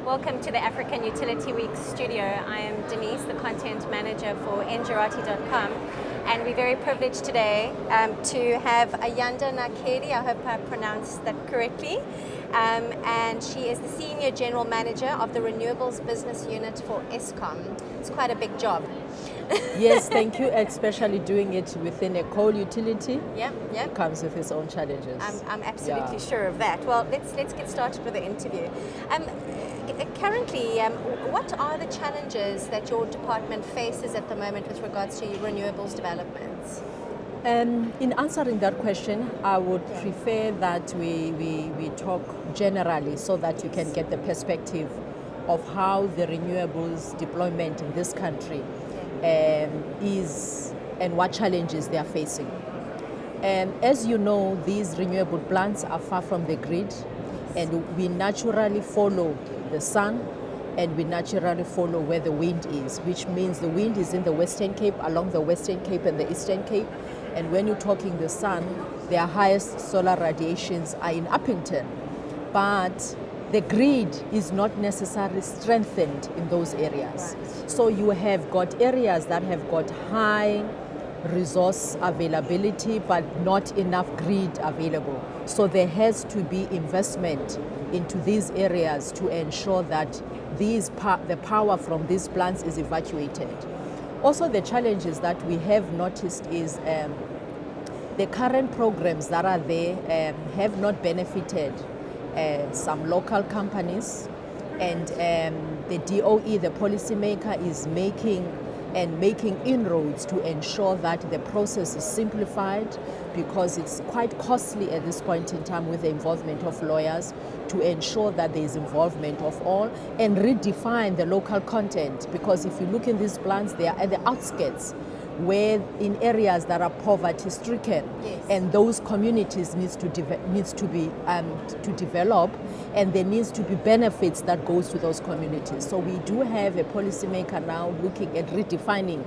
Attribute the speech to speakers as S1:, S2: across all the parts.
S1: Welcome to the African Utility Week studio. I am Denise, the content manager for Engerati.com, and we're very privileged today to have Ayanda Nakedi. I hope I pronounced that correctly. And she is the Senior General Manager of the Renewables Business Unit for Eskom. It's quite a big job.
S2: Yes, thank you. Especially doing it within a coal utility.
S1: Yep.
S2: Comes with its own challenges.
S1: I'm absolutely sure of that. Well, let's get started with the interview. Currently, what are the challenges that your department faces at the moment with regards to renewables developments?
S2: In answering that question, I would prefer that we talk generally so that you can get the perspective of how the renewables deployment in this country is and what challenges they are facing. As you know, these renewable plants are far from the grid, and we naturally follow the sun, and we naturally follow where the wind is, which means the wind is in the Western Cape, along the Western Cape and the Eastern Cape. And when you're talking the sun, their highest solar radiations are in Uppington. But the grid is not necessarily strengthened in those areas.
S1: Right.
S2: So you have got areas that have got high resource availability, but not enough grid available. So there has to be investment into these areas to ensure that the power from these plants is evacuated. Also, the challenges that we have noticed is the current programs that are there have not benefited some local companies, and the DOE, the policymaker, is making inroads to ensure that the process is simplified, because it's quite costly at this point in time with the involvement of lawyers to ensure that there is involvement of all, and redefine the local content, because if you look in these plants, they are at the outskirts, where in areas that are poverty stricken,
S1: yes.
S2: And those communities needs to develop, and there needs to be benefits that goes to those communities. So we do have a policymaker now looking at redefining,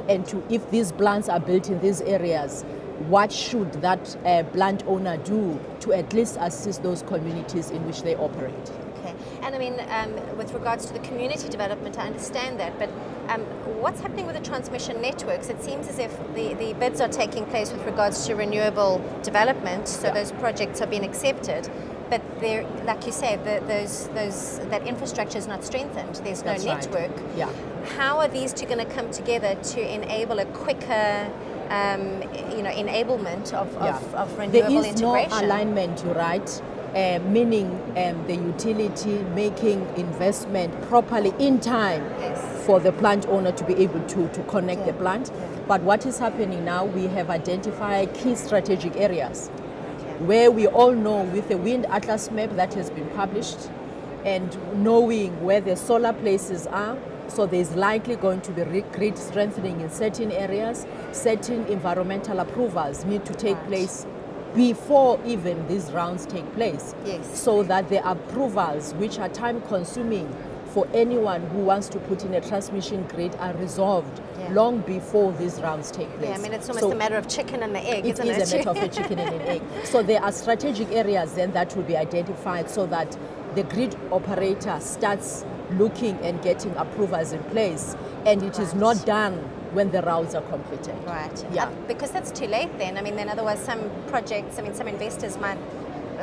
S2: and if these plants are built in these areas, what should that plant owner do to at least assist those communities in which they operate?
S1: Okay, and I mean, with regards to the community development, I understand that, but what's happening with the transmission networks? It seems as if the bids are taking place with regards to renewable development, so those projects are being accepted, but they're, like you said, that infrastructure is not strengthened. There's no network.
S2: Right. Yeah.
S1: How are these two going to come together to enable a quicker enablement of renewable integration?
S2: There is no alignment, you're right. Meaning the utility making investment properly in time for the plant owner to be able to connect the plant. But what is happening now, we have identified key strategic areas where we all know, with the wind atlas map that has been published, and knowing where the solar places are, so there's likely going to be grid strengthening in certain areas. Certain environmental approvals need to take place before even these rounds take place, so that the approvals, which are time consuming for anyone who wants to put in a transmission grid, are resolved long before these rounds take place.
S1: Yeah, I mean, it's almost a matter of chicken and the egg, isn't it?
S2: It is a matter of a chicken and an egg. So there are strategic areas then that will be identified, so that the grid operator starts looking and getting approvals in place, and it is not done when the routes are completed.
S1: Right.
S2: Yeah.
S1: Because that's too late then. I mean, then otherwise some projects, some investors might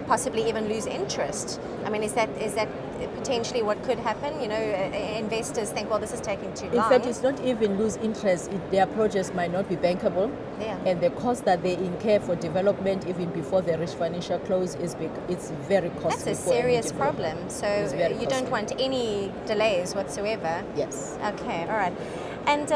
S1: possibly even lose interest. I mean, is that potentially what could happen? Investors think, well, this is taking too long.
S2: In fact, it's not even lose interest. Their projects might not be bankable.
S1: Yeah.
S2: And the cost that they incur for development, even before they reach financial close, it's very costly.
S1: That's a serious problem. So you don't want any delays whatsoever.
S2: Yes.
S1: Okay, all right. And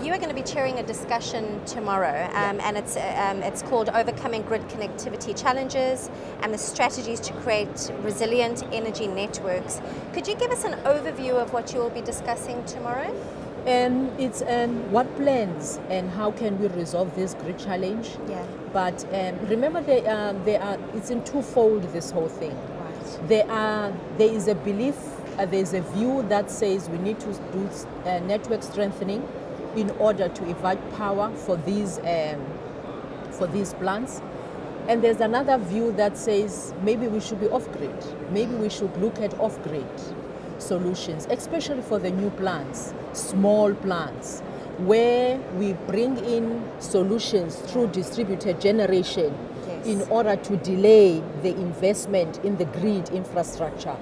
S1: you are going to be chairing a discussion tomorrow, and it's called Overcoming Grid Connectivity Challenges and the Strategies to Create Resilient Energy Networks. Could you give us an overview of what you will be discussing tomorrow?
S2: It's what plans and how can we resolve this grid challenge.
S1: Yeah.
S2: But remember, it's in twofold, this whole thing.
S1: Right.
S2: There is a belief, there's a view that says we need to do network strengthening in order to evade power for these plants. And there's another view that says maybe we should be off-grid. Maybe we should look at off-grid. solutions, especially for the new plants, small plants, where we bring in solutions through distributed generation in order to delay the investment in the grid infrastructure.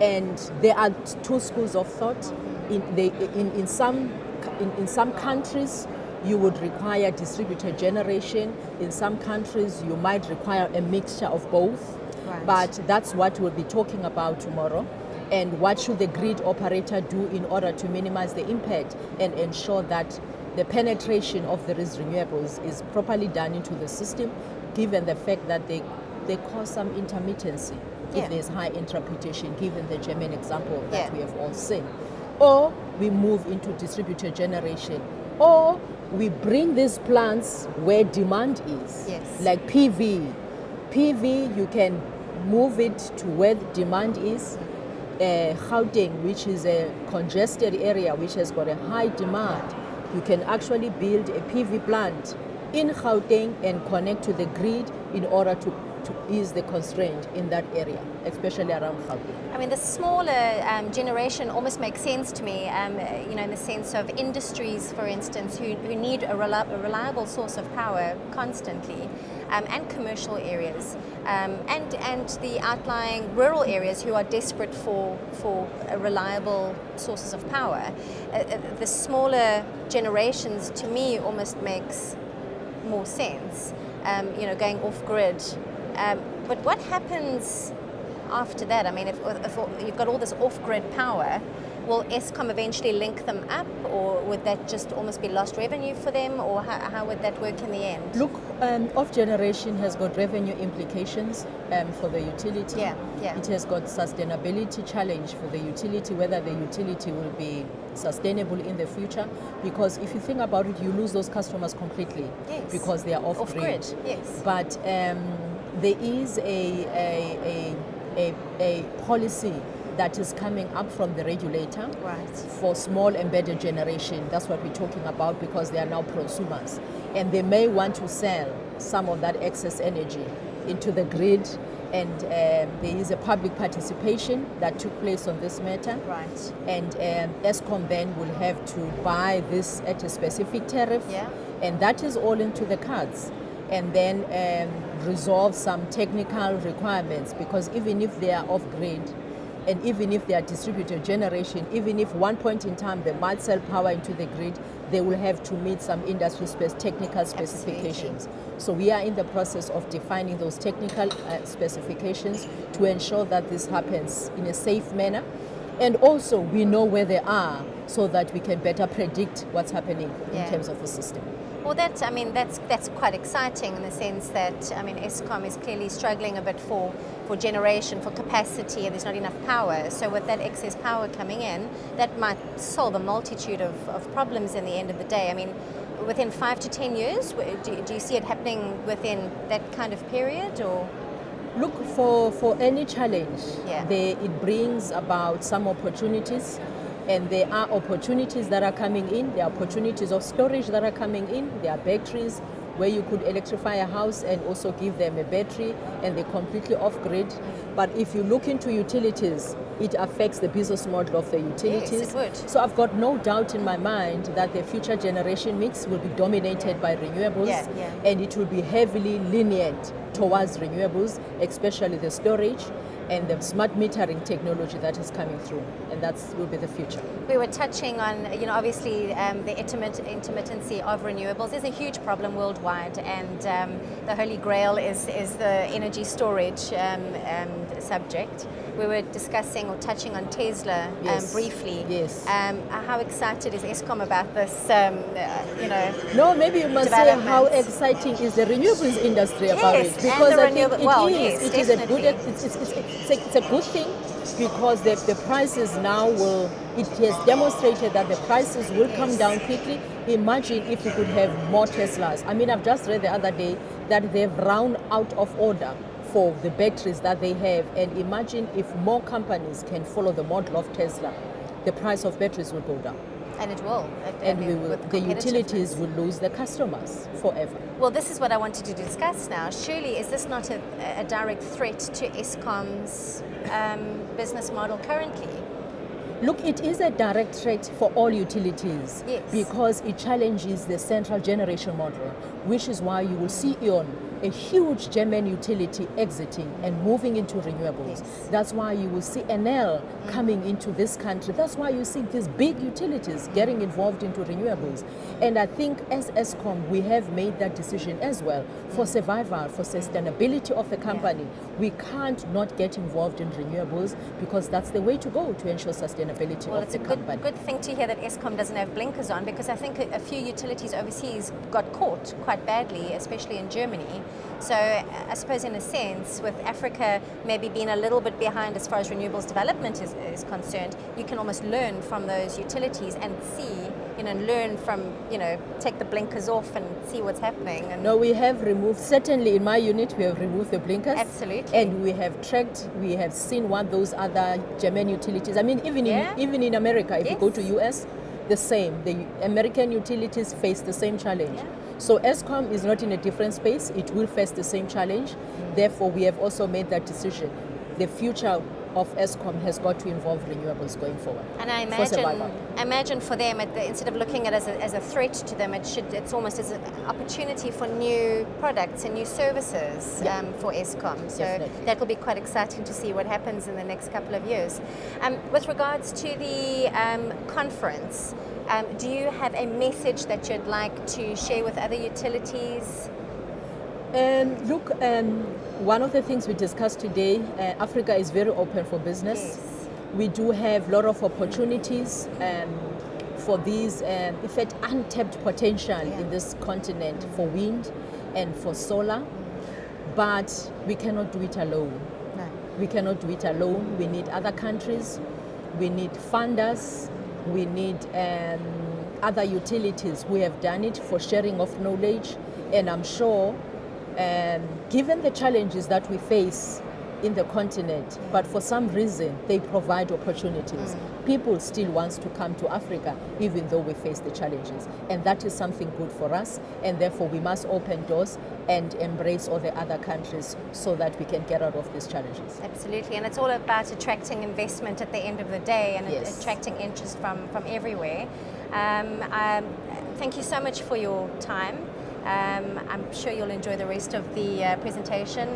S2: And there are two schools of thought. In some countries, you would require distributed generation. In some countries, you might require a mixture of both.
S1: Right.
S2: But that's what we'll be talking about tomorrow. And what should the grid operator do in order to minimize the impact and ensure that the penetration of these renewables is properly done into the system, given the fact that they cause some intermittency if there's high interpretation, given the German example that we have all seen. Or we move into distributed generation, or we bring these plants where demand is, like PV. PV, you can move it to where the demand is. Gauteng, which is a congested area which has got a high demand, you can actually build a PV plant in Gauteng and connect to the grid in order to ease the constraint in that area, especially around Gauteng.
S1: I mean, the smaller generation almost makes sense to me, in the sense of industries, for instance, who need a reliable source of power constantly, and commercial areas, and the outlying rural areas who are desperate for reliable sources of power. The smaller generations, to me, almost makes more sense, going off-grid. But what happens after that? I mean, if you've got all this off-grid power, will Eskom eventually link them up, or would that just almost be lost revenue for them, or how would that work in the end?
S2: Look, off-generation has got revenue implications for the utility. It has got sustainability challenge for the utility, whether the utility will be sustainable in the future, because if you think about it, you lose those customers completely because they are off-grid. But there is a policy that is coming up from the regulator for small embedded generation. That's what we're talking about, because they are now prosumers. And they may want to sell some of that excess energy into the grid. And there is a public participation that took place on this matter. And Eskom then will have to buy this at a specific tariff. And that is all into the cards. And then resolve some technical requirements, because even if they are off-grid, and even if they are distributed generation, even if one point in time they might sell power into the grid, they will have to meet some industry technical specifications. So we are in the process of defining those technical specifications to ensure that this happens in a safe manner. And also we know where they are, so that we can better predict what's happening in terms of the system.
S1: Well, that's quite exciting, in the sense that, Eskom is clearly struggling a bit for generation, for capacity, and there's not enough power. So with that excess power coming in, that might solve a multitude of problems in the end of the day. I mean, within 5 to 10 years, do you see it happening within that kind of period, or?
S2: Look, for any challenge, it brings about some opportunities. And there are opportunities that are coming in. There are opportunities of storage that are coming in. There are batteries where you could electrify a house and also give them a battery, and they're completely off-grid. But if you look into utilities, it affects the business model of the utilities.
S1: Yes, it would.
S2: So I've got no doubt in my mind that the future generation mix will be dominated by renewables, and it will be heavily lenient towards renewables, especially the storage and the smart metering technology that is coming through, and that will be the future.
S1: We were touching on, obviously the intermittency of renewables is a huge problem worldwide, and the holy grail is the energy storage subject. We were discussing or touching on Tesla briefly. How excited is Eskom about this?
S2: No, maybe you must say how exciting is the renewables industry about it, because I think it is a good. It's a good thing, because the prices now it has demonstrated that the prices will come down quickly. Imagine if you could have more Teslas. I mean, I've just read the other day that they've run out of order for the batteries that they have, and imagine if more companies can follow the model of Tesla, the price of batteries will go down.
S1: And it will.
S2: The utilities will lose their customers forever.
S1: Well, this is what I wanted to discuss now. Surely, is this not a direct threat to Eskom's business model currently?
S2: Look, it is a direct threat for all utilities because it challenges the central generation model, which is why you will see E.ON, a huge German utility, exiting and moving into renewables. That's why you will see Enel coming into this country. That's why you see these big utilities getting involved into renewables. And I think as Eskom, we have made that decision as well for survival, for sustainability of the company. We can't not get involved in renewables because that's the way to go to ensure sustainability of the company.
S1: Well, it's a good thing to hear that Eskom doesn't have blinkers on, because I think a few utilities overseas got caught quite badly, especially in Germany. So I suppose in a sense, with Africa maybe being a little bit behind as far as renewables development is concerned, you can almost learn from those utilities and see, learn from, take the blinkers off and see what's happening. And
S2: no, we have removed, certainly in my unit, we have removed the blinkers.
S1: Absolutely.
S2: And we have tracked, we have seen what those other German utilities, I mean, even in America, if you go to US, the same. The American utilities face the same challenge. So Eskom is not in a different space. It will face the same challenge. Therefore, we have also made that decision. The future of Eskom has got to involve renewables going forward.
S1: And I imagine for them, instead of looking at it as a threat to them, it's almost as an opportunity for new products and new services for Eskom. So that will be quite exciting to see what happens in the next couple of years. With regards to the conference, do you have a message that you'd like to share with other utilities?
S2: Look, one of the things we discussed today, Africa is very open for business. We do have a lot of opportunities for these, in fact, untapped potential in this continent for wind and for solar, but we cannot do it alone. No. We cannot do it alone. We need other countries, we need funders, we need other utilities who have done it for sharing of knowledge, and I'm sure given the challenges that we face in the continent, but for some reason they provide opportunities. People still want to come to Africa even though we face the challenges, and that is something good for us, and therefore we must open doors and embrace all the other countries so that we can get out of these challenges.
S1: Absolutely, and it's all about attracting investment at the end of the day and attracting interest from everywhere. Thank you so much for your time. I'm sure you'll enjoy the rest of the presentation,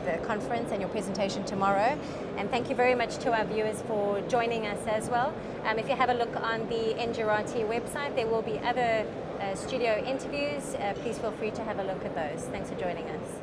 S1: the conference, and your presentation tomorrow. And thank you very much to our viewers for joining us as well. If you have a look on the Engerati website, there will be other studio interviews. Please feel free to have a look at those. Thanks for joining us.